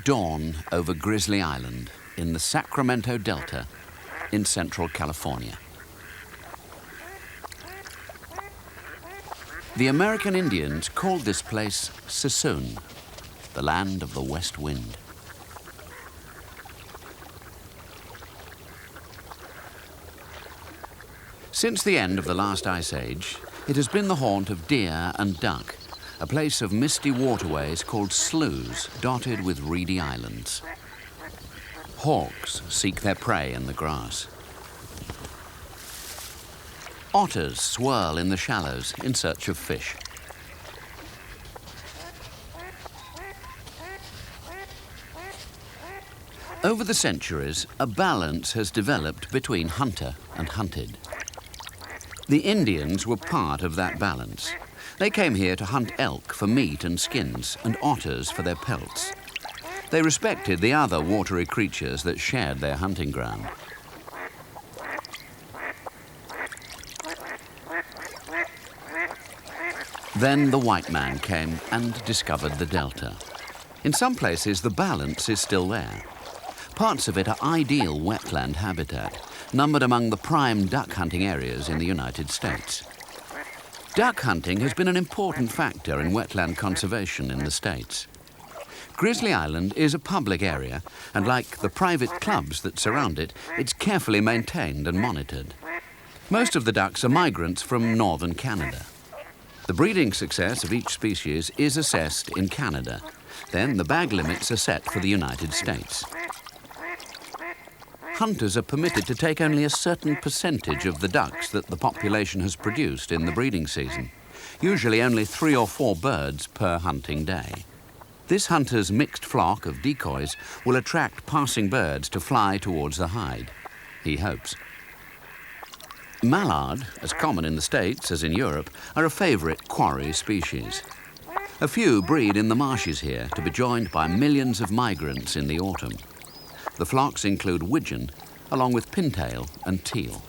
dawn over Grizzly Island in the Sacramento Delta in central California. The American Indians called this place Suisun, the land of the west wind. Since the end of the last ice age, it has been the haunt of deer and duck, a place of misty waterways called sloughs dotted with reedy islands. Hawks seek their prey in the grass. Otters swirl in the shallows in search of fish. Over the centuries, a balance has developed between hunter and hunted. The Indians were part of that balance. They came here to hunt elk for meat and skins, and otters for their pelts. They respected the other watery creatures that shared their hunting ground. Then the white man came and discovered the delta. In some places, the balance is still there. Parts of it are ideal wetland habitat, numbered among the prime duck hunting areas in the United States. Duck hunting has been an important factor in wetland conservation in the States. Grizzly Island is a public area, and like the private clubs that surround it, it's carefully maintained and monitored. Most of the ducks are migrants from northern Canada. The breeding success of each species is assessed in Canada. Then the bag limits are set for the United States. Hunters are permitted to take only a certain percentage of the ducks that the population has produced in the breeding season, usually only 3 or 4 birds per hunting day. This hunter's mixed flock of decoys will attract passing birds to fly towards the hide, he hopes. Mallard, as common in the States as in Europe, are a favourite quarry species. A few breed in the marshes here to be joined by millions of migrants in the autumn. The flocks include widgeon, along with pintail and teal.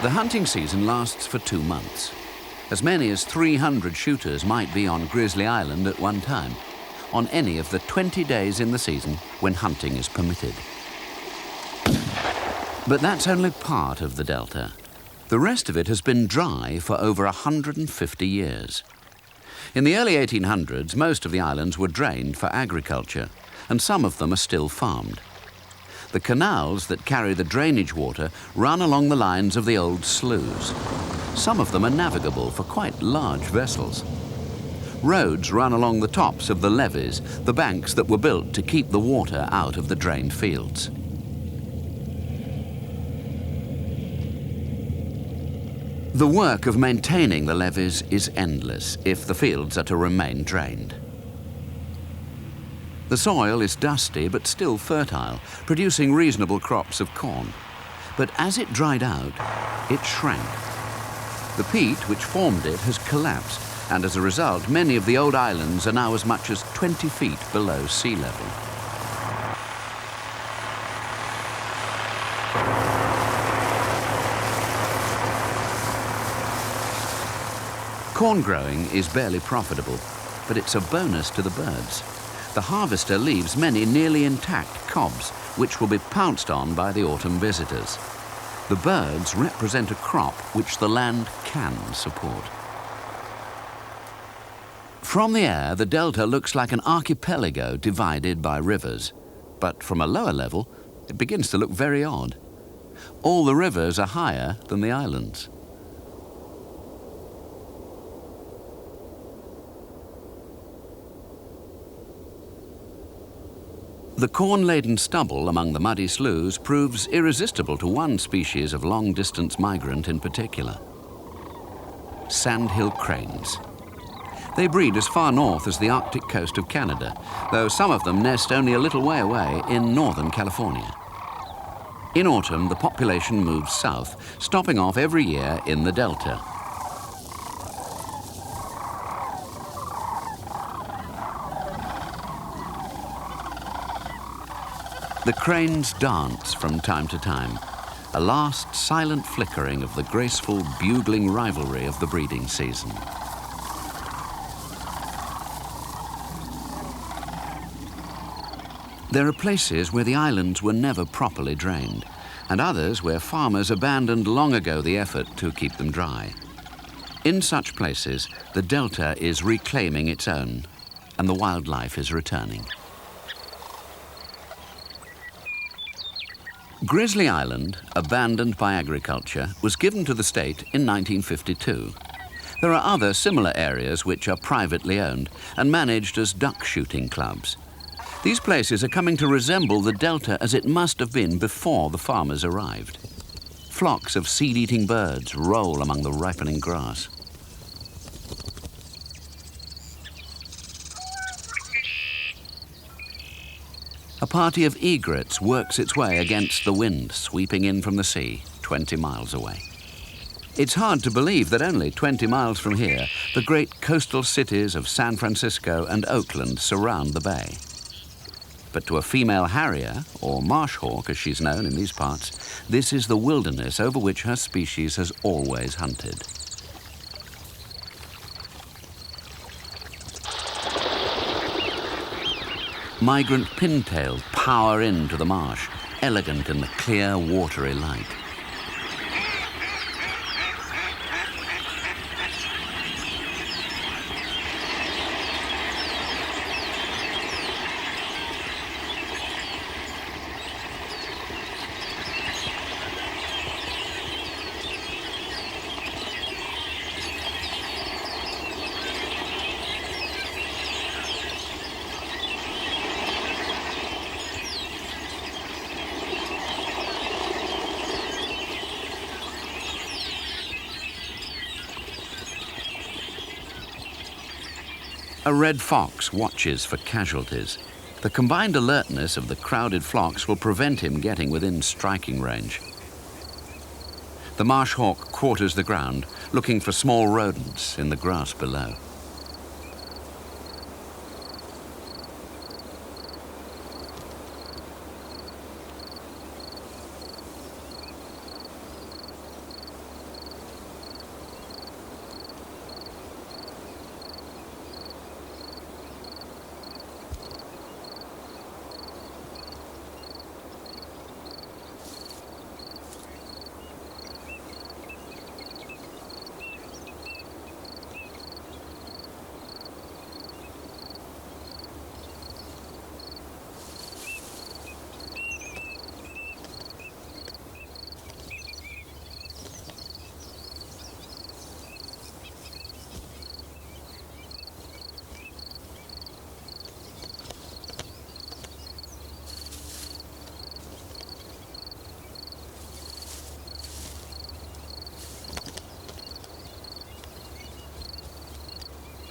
The hunting season lasts for 2 months. As many as 300 shooters might be on Grizzly Island at one time, on any of the 20 days in the season when hunting is permitted. But that's only part of the delta. The rest of it has been dry for over 150 years. In the early 1800s, most of the islands were drained for agriculture, and some of them are still farmed. The canals that carry the drainage water run along the lines of the old sloughs. Some of them are navigable for quite large vessels. Roads run along the tops of the levees, the banks that were built to keep the water out of the drained fields. The work of maintaining the levees is endless if the fields are to remain drained. The soil is dusty but still fertile, producing reasonable crops of corn. But as it dried out, it shrank. The peat which formed it has collapsed, and as a result, many of the old islands are now as much as 20 feet below sea level. Corn growing is barely profitable, but it's a bonus to the birds. The harvester leaves many nearly intact cobs, which will be pounced on by the autumn visitors. The birds represent a crop which the land can support. From the air, the delta looks like an archipelago divided by rivers. But from a lower level, it begins to look very odd. All the rivers are higher than the islands. The corn-laden stubble among the muddy sloughs proves irresistible to one species of long-distance migrant in particular: sandhill cranes. They breed as far north as the Arctic coast of Canada, though some of them nest only a little way away in northern California. In autumn, the population moves south, stopping off every year in the delta. The cranes dance from time to time, a last silent flickering of the graceful, bugling rivalry of the breeding season. There are places where the islands were never properly drained, and others where farmers abandoned long ago the effort to keep them dry. In such places, the delta is reclaiming its own, and the wildlife is returning. Grizzly Island, abandoned by agriculture, was given to the state in 1952. There are other similar areas which are privately owned and managed as duck shooting clubs. These places are coming to resemble the delta as it must have been before the farmers arrived. Flocks of seed-eating birds roll among the ripening grass. A party of egrets works its way against the wind, sweeping in from the sea, 20 miles away. It's hard to believe that only 20 miles from here, the great coastal cities of San Francisco and Oakland surround the bay. But to a female harrier, or marsh hawk as she's known in these parts, this is the wilderness over which her species has always hunted. Migrant pintail power into the marsh, elegant in the clear, watery light. A red fox watches for casualties. The combined alertness of the crowded flocks will prevent him getting within striking range. The marsh hawk quarters the ground, looking for small rodents in the grass below.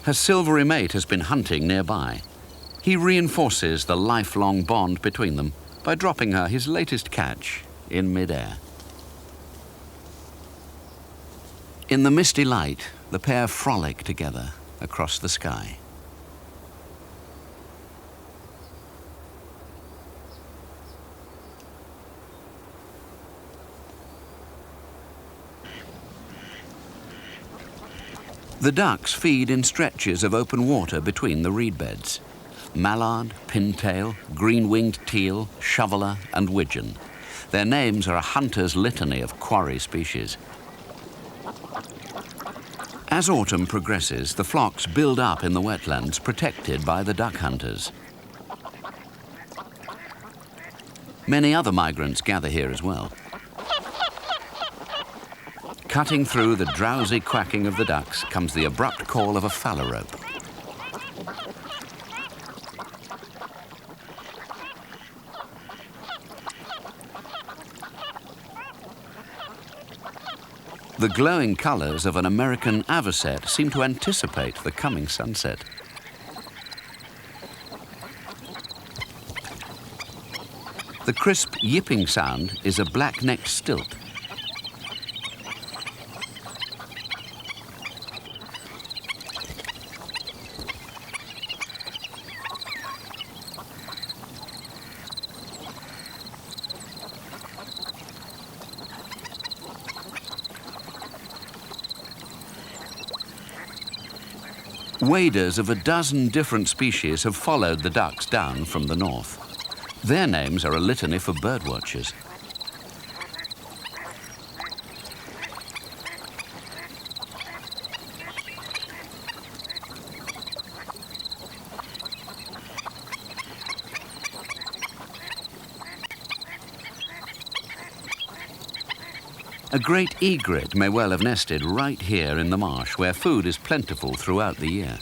Her silvery mate has been hunting nearby. He reinforces the lifelong bond between them by dropping her his latest catch in midair. In the misty light, the pair frolic together across the sky. The ducks feed in stretches of open water between the reed beds. Mallard, pintail, green-winged teal, shoveler and widgeon. Their names are a hunter's litany of quarry species. As autumn progresses, the flocks build up in the wetlands protected by the duck hunters. Many other migrants gather here as well. Cutting through the drowsy quacking of the ducks comes the abrupt call of a phalarope. The glowing colors of an American avocet seem to anticipate the coming sunset. The crisp yipping sound is a black-necked stilt. Waders of a dozen different species have followed the ducks down from the north. Their names are a litany for birdwatchers. A great egret may well have nested right here in the marsh, where food is plentiful throughout the year.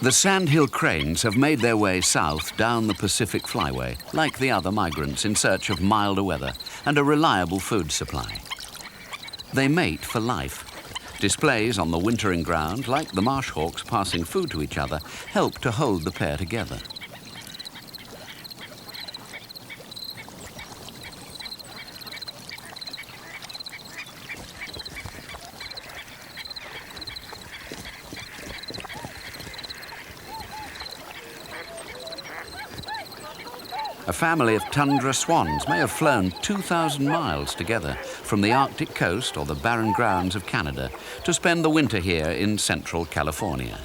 The sandhill cranes have made their way south down the Pacific Flyway, like the other migrants in search of milder weather and a reliable food supply. They mate for life. Displays on the wintering ground, like the marsh hawks passing food to each other, help to hold the pair together. A family of tundra swans may have flown 2,000 miles together from the Arctic coast or the barren grounds of Canada to spend the winter here in central California.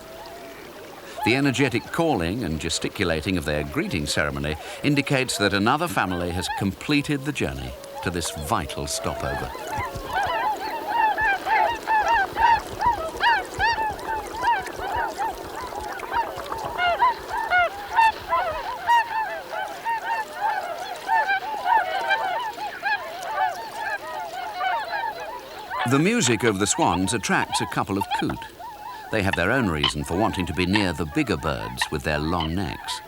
The energetic calling and gesticulating of their greeting ceremony indicates that another family has completed the journey to this vital stopover. The music of the swans attracts a couple of coot. They have their own reason for wanting to be near the bigger birds with their long necks.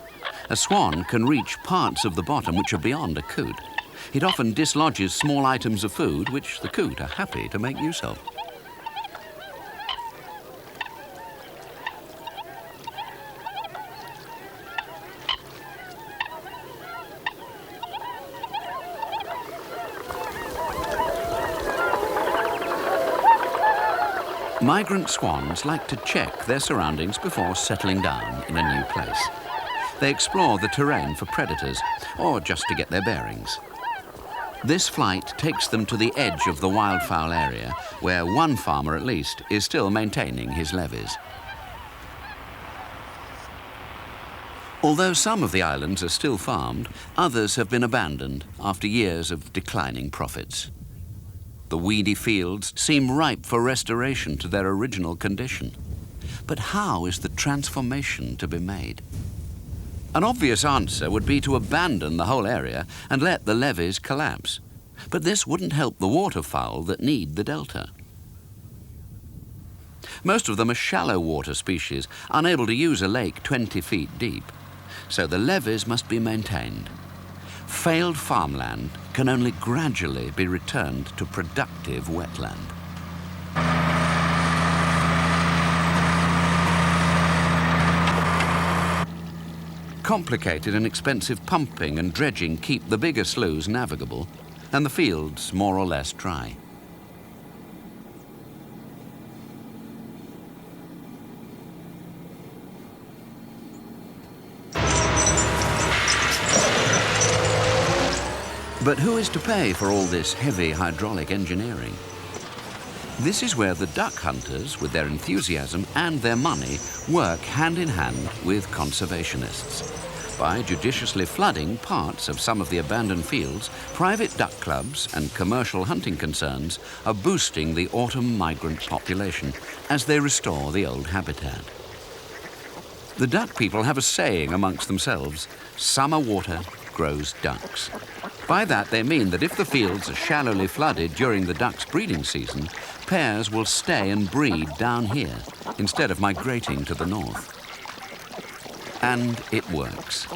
A swan can reach parts of the bottom which are beyond a coot. It often dislodges small items of food which the coot are happy to make use of. Migrant swans like to check their surroundings before settling down in a new place. They explore the terrain for predators or just to get their bearings. This flight takes them to the edge of the wildfowl area, where one farmer at least is still maintaining his levees. Although some of the islands are still farmed, others have been abandoned after years of declining profits. The weedy fields seem ripe for restoration to their original condition. But how is the transformation to be made? An obvious answer would be to abandon the whole area and let the levees collapse. But this wouldn't help the waterfowl that need the delta. Most of them are shallow water species, unable to use a lake 20 feet deep. So the levees must be maintained. Failed farmland can only gradually be returned to productive wetland. Complicated and expensive pumping and dredging keep the bigger sloughs navigable and the fields more or less dry. But who is to pay for all this heavy hydraulic engineering? This is where the duck hunters, with their enthusiasm and their money, work hand in hand with conservationists. By judiciously flooding parts of some of the abandoned fields, private duck clubs and commercial hunting concerns are boosting the autumn migrant population as they restore the old habitat. The duck people have a saying amongst themselves: summer water grows ducks. By that they mean that if the fields are shallowly flooded during the ducks' breeding season, pairs will stay and breed down here instead of migrating to the north. And it works.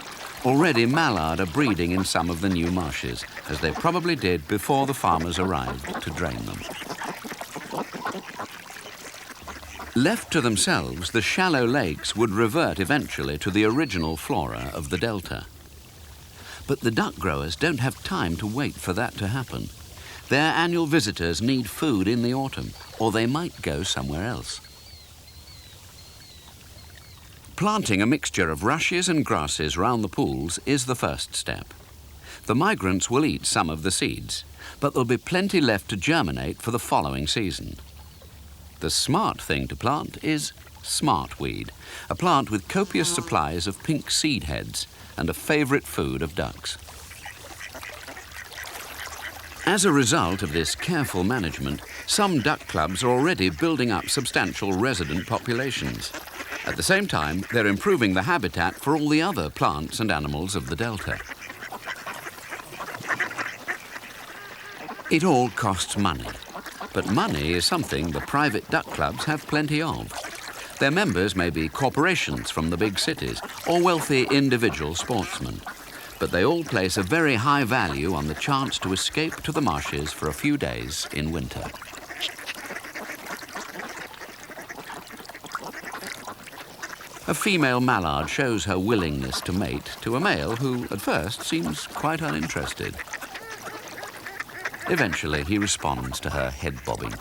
Already mallard are breeding in some of the new marshes, as they probably did before the farmers arrived to drain them. Left to themselves, the shallow lakes would revert eventually to the original flora of the delta. But the duck growers don't have time to wait for that to happen. Their annual visitors need food in the autumn, or they might go somewhere else. Planting a mixture of rushes and grasses round the pools is the first step. The migrants will eat some of the seeds, but there'll be plenty left to germinate for the following season. The smart thing to plant is smartweed, a plant with copious supplies of pink seed heads and a favourite food of ducks. As a result of this careful management, some duck clubs are already building up substantial resident populations. At the same time, they're improving the habitat for all the other plants and animals of the delta. It all costs money, but money is something the private duck clubs have plenty of. Their members may be corporations from the big cities or wealthy individual sportsmen, but they all place a very high value on the chance to escape to the marshes for a few days in winter. A female mallard shows her willingness to mate to a male who, at first, seems quite uninterested. Eventually, he responds to her head bobbing.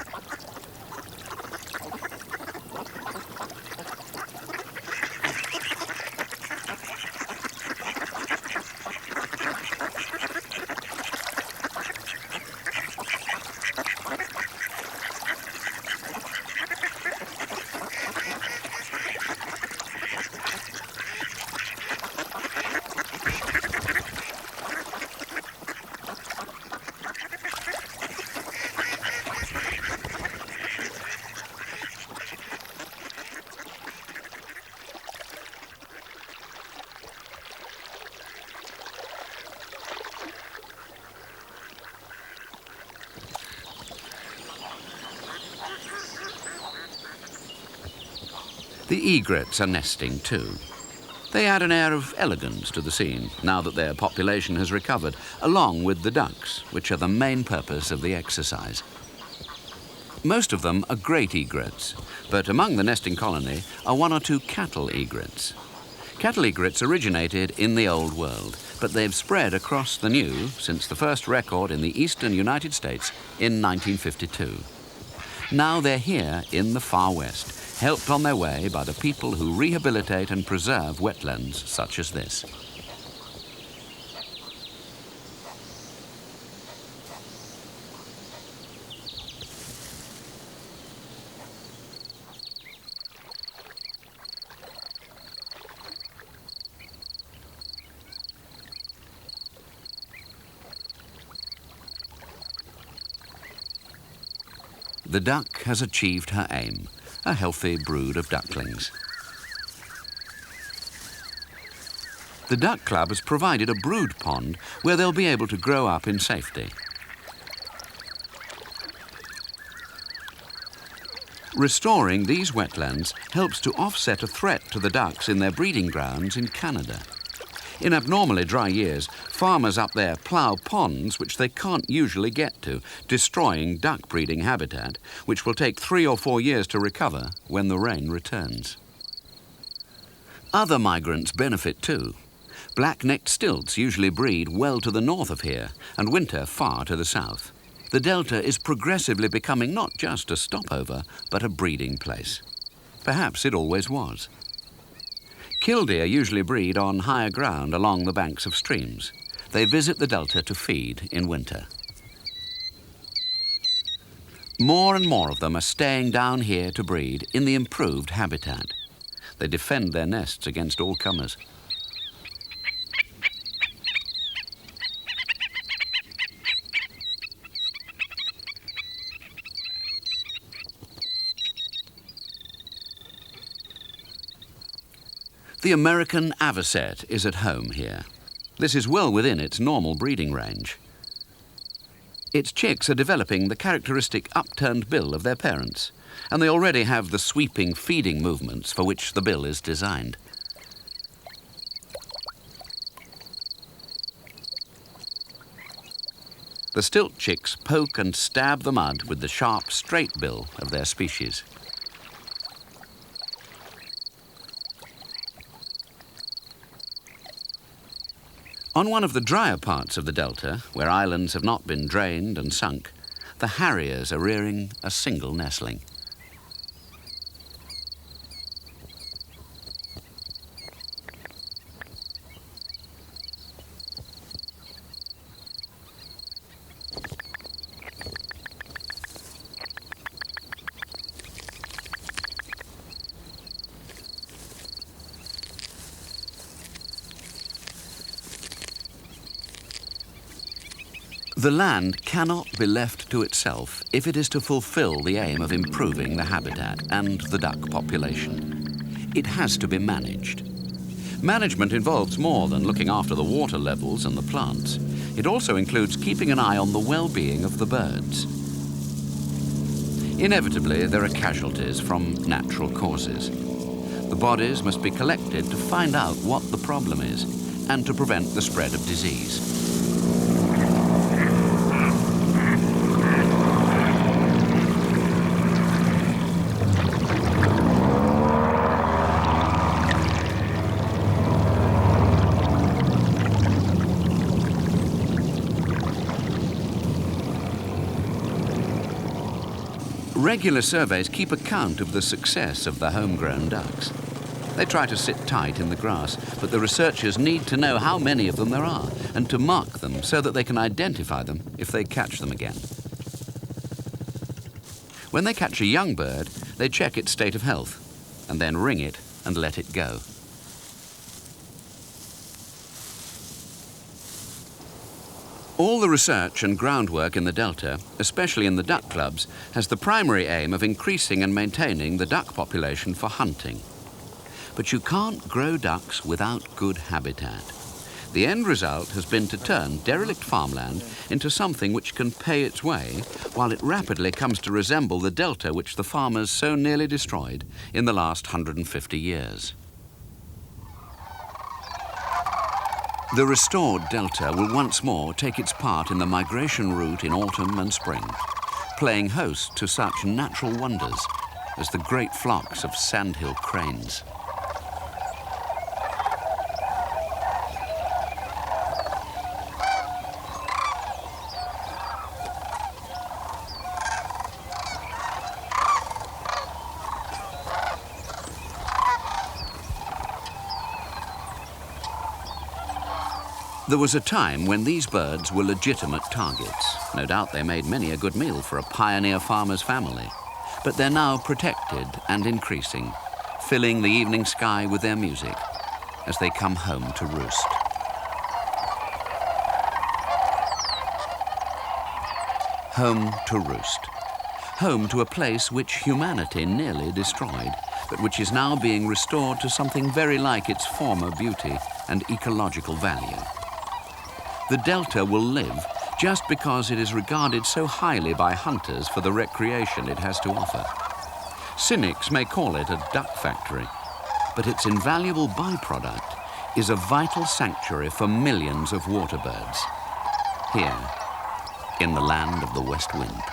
The egrets are nesting too. They add an air of elegance to the scene now that their population has recovered, along with the ducks, which are the main purpose of the exercise. Most of them are great egrets, but among the nesting colony are one or two cattle egrets. Cattle egrets originated in the Old World, but they've spread across the New since the first record in the eastern United States in 1952. Now they're here in the far west, helped on their way by the people who rehabilitate and preserve wetlands such as this. The duck has achieved her aim, a healthy brood of ducklings. The Duck Club has provided a brood pond where they'll be able to grow up in safety. Restoring these wetlands helps to offset a threat to the ducks in their breeding grounds in Canada. In abnormally dry years, farmers up there plough ponds which they can't usually get to, destroying duck breeding habitat, which will take 3 or 4 years to recover when the rain returns. Other migrants benefit too. Black-necked stilts usually breed well to the north of here and winter far to the south. The delta is progressively becoming not just a stopover, but a breeding place. Perhaps it always was. Killdeer usually breed on higher ground along the banks of streams. They visit the delta to feed in winter. More and more of them are staying down here to breed in the improved habitat. They defend their nests against all comers. The American avocet is at home here. This is well within its normal breeding range. Its chicks are developing the characteristic upturned bill of their parents, and they already have the sweeping feeding movements for which the bill is designed. The stilt chicks poke and stab the mud with the sharp, straight bill of their species. On one of the drier parts of the delta, where islands have not been drained and sunk, the harriers are rearing a single nestling. The land cannot be left to itself if it is to fulfill the aim of improving the habitat and the duck population. It has to be managed. Management involves more than looking after the water levels and the plants. It also includes keeping an eye on the well-being of the birds. Inevitably, there are casualties from natural causes. The bodies must be collected to find out what the problem is and to prevent the spread of disease. Regular surveys keep account of the success of the homegrown ducks. They try to sit tight in the grass, but the researchers need to know how many of them there are and to mark them so that they can identify them if they catch them again. When they catch a young bird, they check its state of health and then ring it and let it go. All the research and groundwork in the delta, especially in the duck clubs, has the primary aim of increasing and maintaining the duck population for hunting. But you can't grow ducks without good habitat. The end result has been to turn derelict farmland into something which can pay its way, while it rapidly comes to resemble the delta which the farmers so nearly destroyed in the last 150 years. The restored delta will once more take its part in the migration route in autumn and spring, playing host to such natural wonders as the great flocks of sandhill cranes. There was a time when these birds were legitimate targets. No doubt they made many a good meal for a pioneer farmer's family. But they're now protected and increasing, filling the evening sky with their music as they come home to roost. Home to roost. Home to a place which humanity nearly destroyed, but which is now being restored to something very like its former beauty and ecological value. The delta will live just because it is regarded so highly by hunters for the recreation it has to offer. Cynics may call it a duck factory, but its invaluable byproduct is a vital sanctuary for millions of water birds, here in the land of the West Wind.